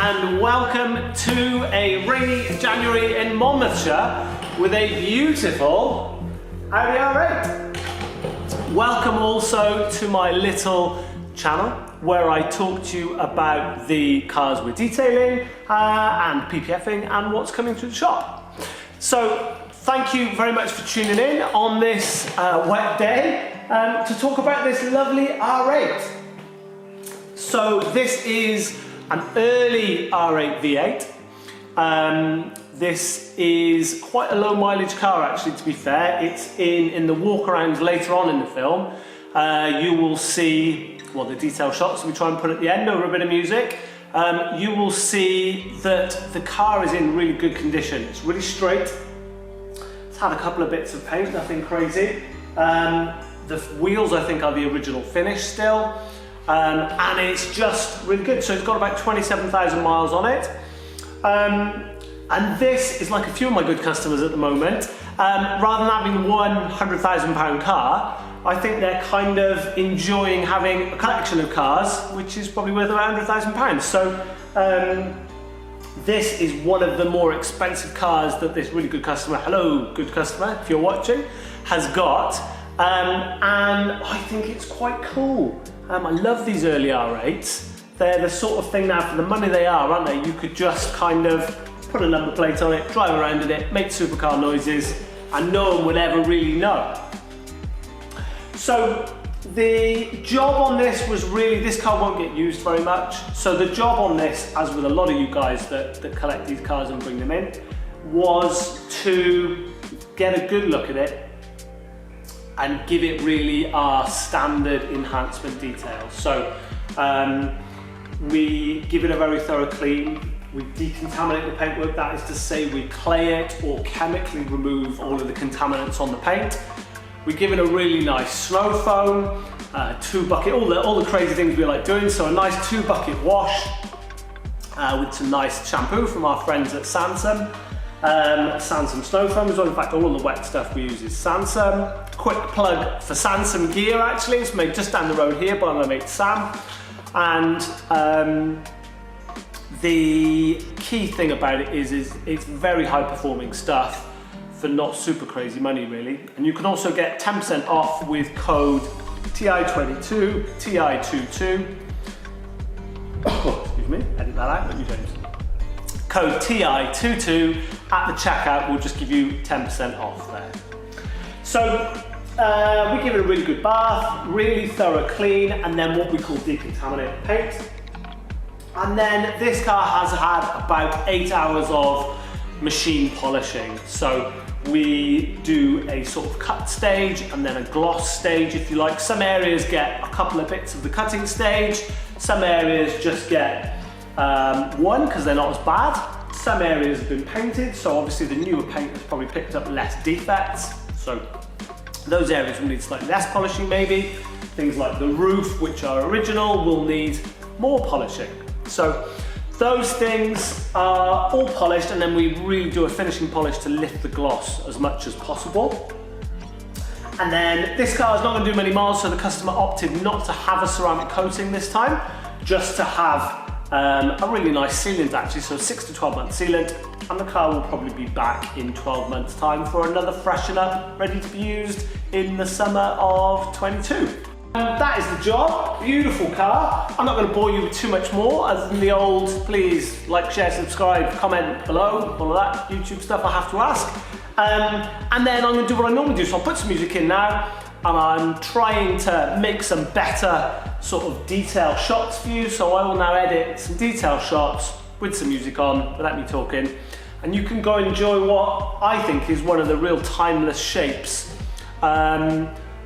and welcome to a rainy January in Monmouthshire with a beautiful Audi R8. Welcome also to my little channel where I talk to you about the cars we're detailing and PPFing and what's coming through the shop. So thank you very much for tuning in on this wet day to talk about this lovely R8. So this is an early R8 V8. This is quite a low mileage car actually, to be fair. It's in the walk-arounds later on in the film. You will see, well, the detail shots we try and put at the end over a bit of music. You will see that the car is in really good condition. It's really straight. It's had a couple of bits of paint, nothing crazy. The wheels I think are the original finish still. And it's just really good. So it's got about 27,000 miles on it. And this is like a few of my good customers at the moment. Rather than having one £100,000 car, I think they're kind of enjoying having a collection of cars, which is probably worth around £100,000. So this is one of the more expensive cars that this really good customer, hello good customer, if you're watching, has got. And I think it's quite cool. I love these early R8s. They're the sort of thing now, for the money they are, aren't they? You could just kind of put a number plate on it, drive around in it, make supercar noises, and no one would ever really know. So the job on this was really, this car won't get used very much. So the job on this, as with a lot of you guys that collect these cars and bring them in, was to get a good look at it and give it really our standard enhancement details. So we give it a very thorough clean. We decontaminate the paintwork, that is to say we clay it or chemically remove all of the contaminants on the paint. We give it a really nice snow foam, 2-bucket, all the crazy things we like doing. So a nice 2-bucket wash with some nice shampoo from our friends at Sansom. Sansom snow foam as well. In fact, all the wet stuff we use is Sansom. Quick plug for Sansom gear actually. It's made just down the road here by my mate Sam. And the key thing about it is it's very high performing stuff for not super crazy money really. And you can also get 10% off with code TI22, TI22. Oh, excuse me, edit that out, let me James. Code TI22 at the checkout will just give you 10% off there. So we give it a really good bath, really thorough clean, and then what we call decontaminate the paint. And then this car has had about 8 hours of machine polishing. So we do a sort of cut stage and then a gloss stage, if you like. Some areas get a couple of bits of the cutting stage. Some areas just get one because they're not as bad. Some areas have been painted, so obviously the newer paint has probably picked up less defects. So those areas will need slightly less polishing maybe. Things like the roof, which are original, will need more polishing. So those things are all polished, and then we really do a finishing polish to lift the gloss as much as possible. And then this car is not going to do many miles, so the customer opted not to have a ceramic coating this time, just to have a really nice sealant actually, so 6 to 12 month sealant, and the car will probably be back in 12 months time for another freshen up, ready to be used in the summer of 22. That is the job. Beautiful car. I'm not going to bore you with too much more other than the old, please like, share, subscribe, comment below, all of that YouTube stuff I have to ask. And then I'm going to do what I normally do, so I'll put some music in now, and I'm trying to make some better sort of detail shots for you, so I will now edit some detail shots with some music on without me talking, and you can go enjoy what I think is one of the real timeless shapes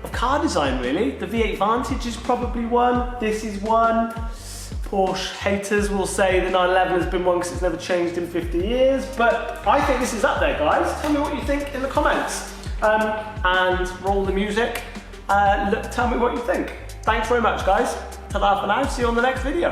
of car design really. The V8 Vantage is probably one, this is one. Porsche haters will say the 911 has been one because it's never changed in 50 years, but I think this is up there, guys. Tell me what you think in the comments. And roll the music. Tell me what you think. Thanks very much, guys. Ta-da for now, see you on the next video.